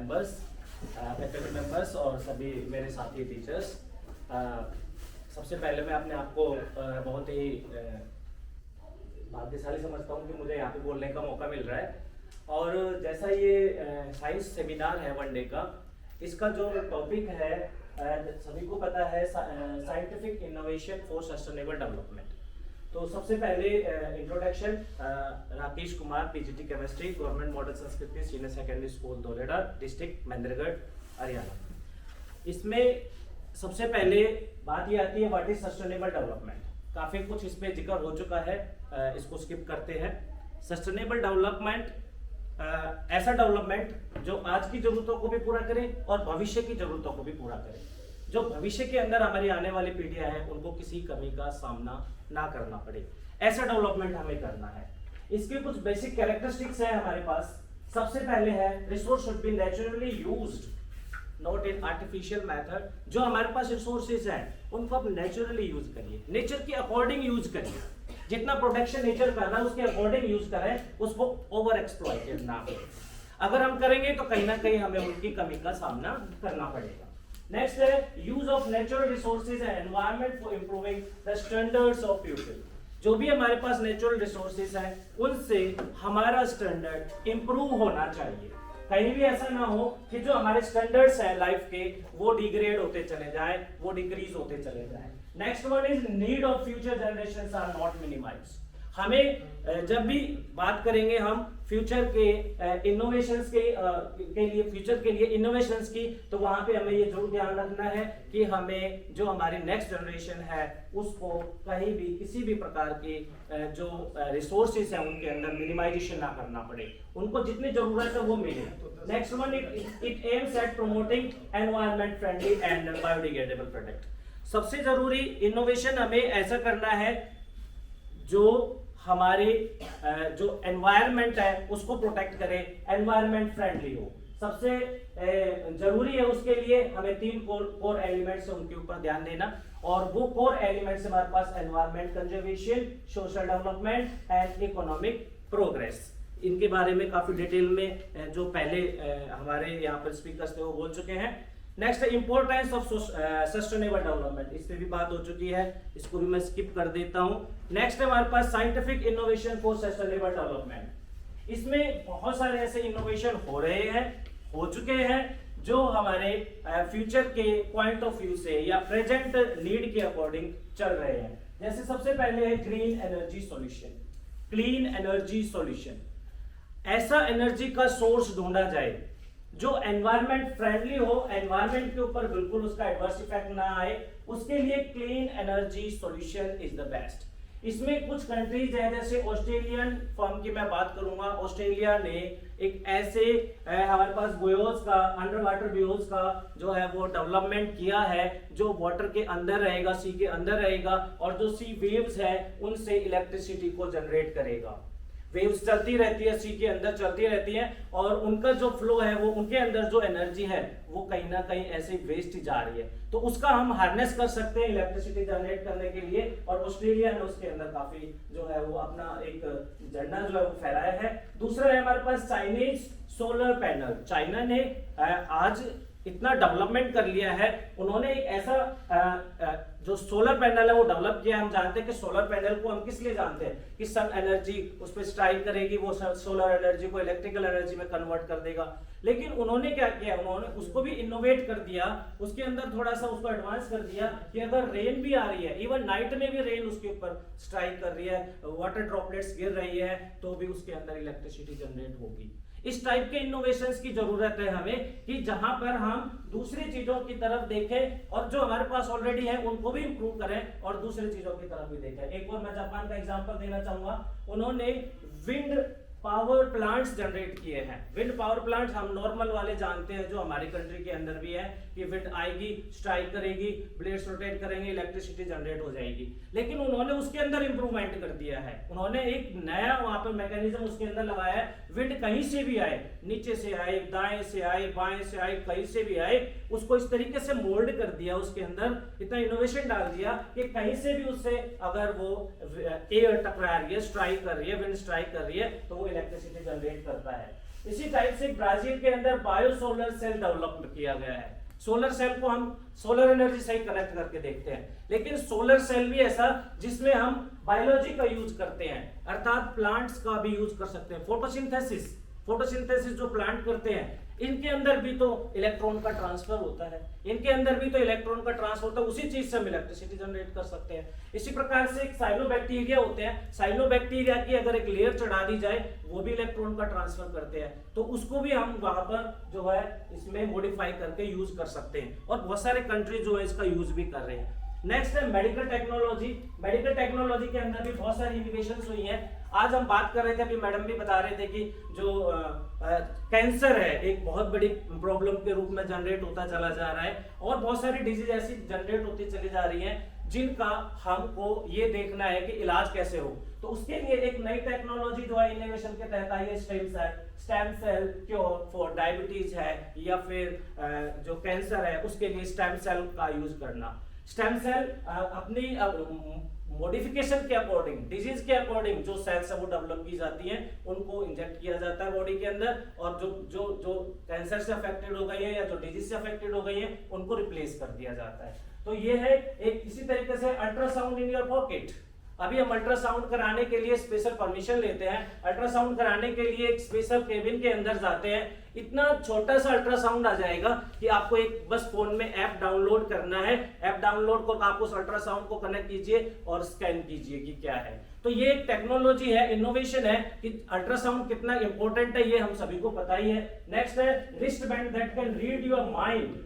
Members, faculty members और सभी मेरे साथी टीचर्स, सबसे पहले मैं अपने आप को बहुत ही भाग्यशाली समझता हूँ कि मुझे यहाँ पे बोलने का मौका मिल रहा है। और जैसा ये साइंस सेमिनार है वन डे का, इसका जो टॉपिक है सभी को पता है, scientific innovation for sustainable development. तो सबसे पहले introduction, Rakesh Kumar, PGT chemistry, government model Sanskriti senior secondary school Dholera, district Mahendragarh, Haryana. इसमें सबसे पहले बात ये आती है व्हाट इज सस्टेनेबल डेवलपमेंट। काफी कुछ इस पे जिक्र हो चुका है, इसको स्किप करते हैं। सस्टेनेबल डेवलपमेंट ऐसा डेवलपमेंट जो आज की जरूरतों को भी पूरा करे और भविष्य की जरूरतों को भी पूरा करे। जो भविष्य के अंदर हमारी आने वाली पीढ़ियां हैं उनको किसी कमी का सामना ना करना पड़े, ऐसा डेवलपमेंट हमें करना है। इसके कुछ बेसिक कैरेक्टरिस्टिक्स है हमारे पास। सबसे पहले है resource should be naturally used, not in artificial method. जो हमारे पास रिसोर्सेज हैं उनको आप नेचुरली यूज करिए, नेचर के अकॉर्डिंग यूज करिए। जितना प्रोटेक्शन नेचर कर रहा है उसके अकॉर्डिंग यूज करें, उसको ओवर एक्सप्लॉइटेड ना करें। अगर हम करेंगे तो कहीं ना कहीं हमें उनकी कमी का सामना करना पड़ेगा। नेक्स्ट है use of natural resources and environment for improving the standards of people. जो भी हमारे पास नेचुरल रिसोर्सेज हैं उनसे हमारा स्टैंडर्ड इंप्रूव होना चाहिए। कहीं भी ऐसा ना हो कि जो हमारे स्टैंडर्ड्स हैं लाइफ के वो डिग्रेड होते चले जाएं, वो डिक्रीज होते चले जाएं। Next one is need of future generations are not minimized. हमें जब भी बात करेंगे हम फ्यूचर के इनोवेशंस के लिए, फ्यूचर के लिए इनोवेशंस की, तो वहां पे हमें ये जरूर ध्यान रखना है कि हमें जो हमारी नेक्स्ट जनरेशन है उसको कहीं भी किसी भी प्रकार के जो रिसोर्सेज हैं उनके अंदर मिनिमाइजेशन ना करना पड़े, उनको जितनी जरूरत है वो मिले। Next one it aims at promoting environment friendly and biodegradable product. सबसे जरूरी इनोवेशन हमें ऐसा करना है जो हमारे जो एनवायरनमेंट है उसको प्रोटेक्ट करे, एनवायरनमेंट फ्रेंडली हो। सबसे जरूरी है उसके लिए हमें 3 कोर एलिमेंट्स है उनके ऊपर ध्यान देना, और वो कोर एलिमेंट्स हमारे पास environment conservation, social development and economic progress. इनके बारे में काफी डिटेल में जो पहले हमारे यहाँ पर स्पीकर्स थे वो बोल चुके हैं। Next importance of sustainable development, इस पे भी बात हो चुकी है, इसको भी मैं स्किप कर देता हूं। नेक्स्ट है हमारे पास scientific innovation for sustainable development. इसमें बहुत सारे ऐसे इनोवेशन हो रहे हैं, हो चुके हैं, जो हमारे फ्यूचर के पॉइंट ऑफ व्यू से या प्रेजेंट नीड के अकॉर्डिंग चल रहे हैं। जैसे सबसे पहले है green energy solution, clean energy solution. ऐसा एनर्जी का सोर्स ढूंढा जाए जो एनवायरनमेंट फ्रेंडली हो, एनवायरनमेंट के ऊपर बिल्कुल उसका एडवर्स इफेक्ट ना आए, उसके लिए clean energy solution is the best. इसमें कुछ कंट्रीज है, जैसे ऑस्ट्रेलियन फर्म की मैं बात करूंगा। ऑस्ट्रेलिया ने एक ऐसे हमारे पास बुयोज का, अंडर वाटर बुयोज का जो है वो डेवलपमेंट किया है, जो वाटर के अंदर रहेगा, सी के अंदर रहेगा, और जो सी वेव्स है उनसे इलेक्ट्रिसिटी को जनरेट करेगा। वेव्स चलती रहती है, सी के अंदर चलती रहती है, और उनका जो फ्लो है वो उनके अंदर जो एनर्जी है वो कहीं ना कहीं ऐसे वेस्ट जा रही है, तो उसका हम हार्नेस कर सकते हैं इलेक्ट्रिसिटी जनरेट करने के लिए। और ऑस्ट्रेलिया ने उसके अंदर काफी जो है वो अपना एक झंडा जो है वो फहराया है। दूसरा है हमारे पास चाइनीज सोलर पैनल। चाइना ने आज इतना डेवलपमेंट कर लिया है, उन्होंने एक ऐसा जो सोलर पैनल है वो डेवलप किया है। हम जानते हैं कि सोलर पैनल को हम किस लिए जानते हैं कि सन एनर्जी उस पर स्ट्राइक करेगी, वो सोलर एनर्जी को इलेक्ट्रिकल एनर्जी में कन्वर्ट कर देगा। लेकिन उन्होंने क्या किया, उन्होंने उसको भी इनोवेट कर दिया, उसके अंदर थोड़ा सा उसको एडवांस कर दिया कि अगर रेन भी आ रही है, इवन नाइट में भी रेन उसके ऊपर स्ट्राइक कर रही है, वाटर ड्रॉपलेट्स गिर रही है, तो भी उसके अंदर इलेक्ट्रिसिटी जनरेट होगी। इस टाइप के इनोवेशंस की जरूरत है हमें, कि जहां पर हम दूसरी चीजों की तरफ देखें और जो हमारे पास ऑलरेडी है उनको भी इंप्रूव करें और दूसरी चीजों की तरफ भी देखें। एक और मैं जापान का एग्जांपल देना चाहूंगा। उन्होंने विंड पावर प्लांट्स जनरेट किए हैं। विंड पावर प्लांट्स हम नॉर्मल वाले जानते हैं जो हमारी कंट्री के अंदर भी है, कि विंड आएगी, स्ट्राइक करेगी, ब्लेड्स रोटेट करेंगे, इलेक्ट्रिसिटी जनरेट हो जाएगी। लेकिन उन्होंने उसके अंदर इंप्रूवमेंट कर दिया है, उन्होंने एक नया वहां पर मैकेनिज्म उसके अंदर लगाया है। विंड कहीं से भी आए, नीचे से आए, दाएं से आए, बाएं से आए, कहीं से भी आए, उसको इस तरीके से मोल्ड कर दिया, उसके अंदर इतना इनोवेशन डाल दिया कि कहीं से भी उससे अगर वो एयर टकरा रही है, स्ट्राइक कर रही है, विंड स्ट्राइक कर रही है, तो वो इलेक्ट्रिसिटी जनरेट करता है। इसी टाइप से ब्राजील के अंदर बायो सोलर सेल डेवलप किया गया है। सोलर सेल को हम सोलर एनर्जी से ही कनेक्ट करके देखते हैं, लेकिन सोलर सेल भी ऐसा जिसमें हम बायोलॉजी का यूज करते हैं, अर्थात प्लांट्स का भी यूज कर सकते हैं। फोटोसिंथेसिस जो प्लांट करते हैं, इनके अंदर भी तो इलेक्ट्रॉन का ट्रांसफर होता है, उसी चीज से हम इलेक्ट्रिसिटी जनरेट कर सकते हैं। इसी प्रकार से एक साइनोबैक्टीरिया होते हैं, साइनोबैक्टीरिया की अगर एक लेयर चढ़ा दी जाए वो भी इलेक्ट्रॉन का ट्रांसफर करते हैं, तो उसको भी हम वहां पर जो है इसमें मॉडिफाई करके यूज कर सकते हैं, और बहुत सारे कंट्री जो है इसका यूज भी कर रहे हैं। नेक्स्ट है मेडिकल टेक्नोलॉजी। मेडिकल टेक्नोलॉजी के अंदर भी बहुत सारी इनोवेशंस हुई हैं। आज हम बात कर रहे थे, अभी मैडम भी बता रहे थे कि जो कैंसर है एक बहुत बड़ी प्रॉब्लम के रूप में जनरेट होता चला जा रहा है, और बहुत सारी डिजीज ऐसी जनरेट होती चली जा रही हैं जिनका हमको ये देखना है कि इलाज कैसे हो। तो उसके लिए एक नई टेक्नोलॉजी जो है इनोवेशन के तहत आई है, stem cell cure for diabetes है, या फिर जो कैंसर है उसके लिए स्टेम सेल का यूज करना। स्टेम सेल अपनी मॉडिफिकेशन के अकॉर्डिंग, डिजीज के अकॉर्डिंग जो सेल्स है वो डेवलप की जाती हैं, उनको इंजेक्ट किया जाता है बॉडी के अंदर, और जो कैंसर से अफेक्टेड हो गई है या जो डिजीज से अफेक्टेड हो गई है उनको रिप्लेस कर दिया जाता है। तो ये है एक इसी तरीके से अल्ट्रासाउंड इन योर पॉकेट। अभी हम अल्ट्रासाउंड कराने के लिए स्पेशल परमिशन लेते हैं, अल्ट्रासाउंड कराने के लिए एक स्पेशल केबिन के अंदर जाते हैं, इतना छोटा सा अल्ट्रासाउंड आ जाएगा कि आपको एक बस फोन में ऐप डाउनलोड करना है, ऐप डाउनलोड को आप उस अल्ट्रासाउंड को कनेक्ट कीजिए और स्कैन कीजिए कि क्या है। तो ये एक टेक्नोलॉजी है, इनोवेशन है कि अल्ट्रासाउंड कितना इंपॉर्टेंट है ये हम सभी को पता ही है। नेक्स्ट है wrist band that can read your mind.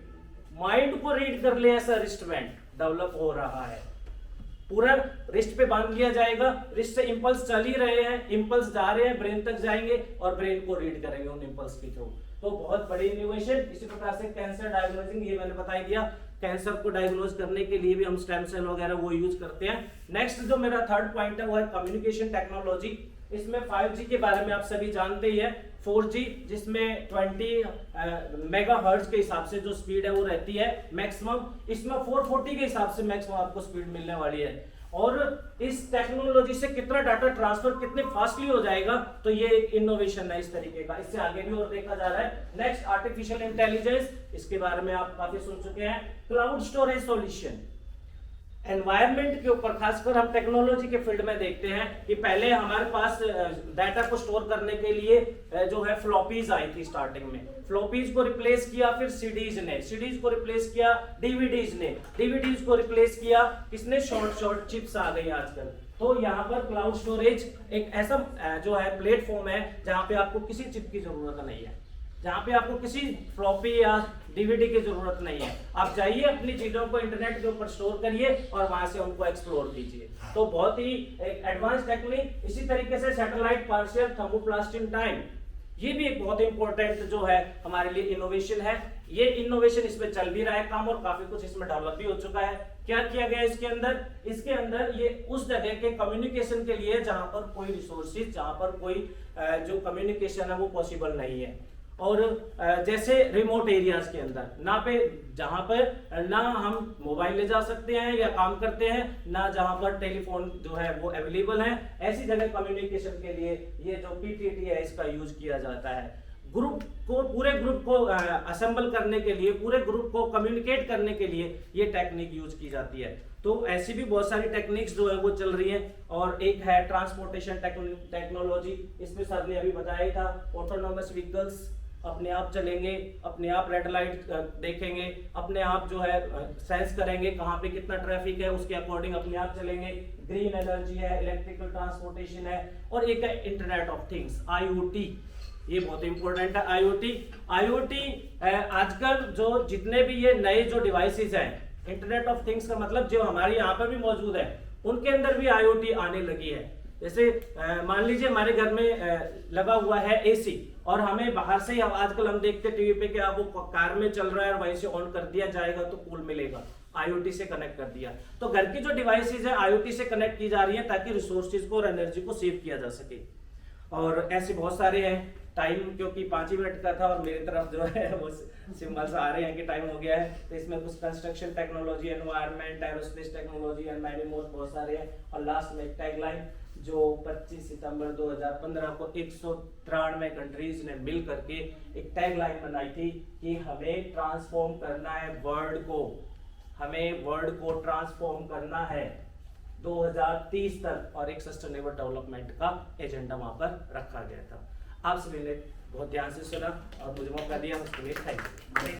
Mind को रीड कर ले ऐसा रिस्ट बैंड डेवलप हो रहा है, पूरा रिस्ट पे बांध लिया जाएगा, रिस्ट से इंपल्स चल ही रहे हैं, इंपल्स जा रहे हैं ब्रेन तक जाएंगे और ब्रेन को रीड करेंगे उन इंपल्स के थ्रू। तो बहुत बड़ी इनोवेशन। इसी प्रकार से कैंसर डायग्नोसिंग, ये मैंने बता ही दिया, कैंसर को डायग्नोज करने के लिए भी हम स्टेम सेल वगैरह वो यूज करते हैं। नेक्स्ट जो मेरा थर्ड पॉइंट है वो है कम्युनिकेशन टेक्नोलॉजी। इसमें 5G के बारे में आप सभी जानते ही है, 4G जिसमें 20 मेगाहर्ट्ज के हिसाब से जो स्पीड है वो रहती है मैक्सिमम, इसमें 440 के हिसाब से मैक्सिमम आपको स्पीड मिलने वाली है। और इस टेक्नोलॉजी से कितना डाटा ट्रांसफर कितने फास्टली हो जाएगा, तो ये एक इनोवेशन है इस तरीके का, इससे आगे भी और देखा जा रहा है। नेक्स्ट आर्टिफिशियल इंटेलिजेंस, इसके बारे में आप काफी सुन चुके हैं। क्लाउड स्टोरेज सॉल्यूशन, एनवायरनमेंट के ऊपर खासकर हम टेक्नोलॉजी के फील्ड में देखते हैं कि पहले हमारे पास डाटा को स्टोर करने के लिए जो है फ्लॉपीज आई थी स्टार्टिंग में, फ्लॉपीज को रिप्लेस किया फिर सीडीज को रिप्लेस किया डीवीडीज को रिप्लेस किया किसने, शॉर्ट चिप्स आ गई आजकल। तो यहाँ पर क्लाउड स्टोरेज एक ऐसा जो है प्लेटफॉर्म है जहाँ पे आपको किसी चिप की जरूरत नहीं है, जहाँ पे आपको किसी फ्लॉपी या डीवीडी की जरूरत नहीं है। आप जाइए अपनी चीजों को इंटरनेट के ऊपर स्टोर करिए और वहां से उनको एक्सप्लोर कीजिए। तो बहुत ही एक एडवांस टेक्निक। इसी तरीके से satellite partial thermoplast in time, ये भी एक बहुत इंपॉर्टेंट जो है हमारे लिए इनोवेशन है। ये इनोवेशन इसमें चल भी रहा है काम और काफी कुछ इसमें डेवलप भी हो चुका है। क्या किया गया इसके अंदर ये उस जगह के कम्युनिकेशन के लिए जहां पर कोई रिसोर्सेज, जहां पर कोई जो कम्युनिकेशन है वो पॉसिबल नहीं है, और जैसे रिमोट एरियाज के अंदर जहां पर ना हम मोबाइल ले जा सकते हैं या काम करते हैं, ना जहां पर टेलीफोन जो है वो अवेलेबल है, ऐसी जगह कम्युनिकेशन के लिए ये जो PTT है इसका यूज किया जाता है। पूरे ग्रुप को असेंबल करने के लिए, पूरे ग्रुप को कम्युनिकेट करने के लिए ये टेक्निक यूज की जाती है। तो ऐसी भी बहुत सारी टेक्निक्स जो है वो चल रही है। और एक है ट्रांसपोर्टेशन टेक्नोलॉजी, इसमें सर ने अभी बताया ही था, ऑटोनोमस व्हीकल्स अपने आप चलेंगे, अपने आप रेड लाइट देखेंगे, अपने आप जो है सेंस करेंगे कहाँ पे कितना ट्रैफिक है, उसके अकॉर्डिंग अपने आप चलेंगे। ग्रीन एनर्जी है, इलेक्ट्रिकल ट्रांसपोर्टेशन है, और एक है इंटरनेट ऑफ थिंग्स IoT, ये बहुत इंपॉर्टेंट है। IoT आजकल जो जितने भी ये नए जो डिवाइसेस हैं, इंटरनेट ऑफ थिंग्स का मतलब जो हमारे यहाँ पर भी मौजूद है उनके अंदर भी IoT आने लगी है। जैसे मान लीजिए हमारे घर में लगा हुआ है AC, और हमें बाहर से आजकल हम देखते टीवी पे कि वो कार में चल रहा है और वहीं से ऑन कर दिया जाएगा तो कूल मिलेगा, IoT से कनेक्ट कर दिया। तो घर की जो डिवाइसेज है IoT से कनेक्ट की जा रही है ताकि रिसोर्सेज को और एनर्जी को सेव किया जा सके। और ऐसे बहुत सारे हैं। टाइम क्योंकि 5 ही मिनट का था और मेरी तरफ जो है वो सिंबल्स आ रहे हैं कि टाइम हो गया है, तो इसमें कुछ construction technology, environment, aerospace technology and many more बहुत सारे हैं। और लास्ट में टैगलाइन, जो 25 सितंबर 2015 को 193 कंट्रीज ने मिल करके एक टैगलाइन बनाई थी कि हमें ट्रांसफॉर्म करना है वर्ल्ड को, हमें वर्ल्ड को ट्रांसफॉर्म करना है 2030 तक, और एक सस्टेनेबल डेवलपमेंट का एजेंडा वहां पर रखा गया था। आप सभी ने बहुत ध्यान से सुना और मुझे मौका दिया, उसके लिए थैंक यू।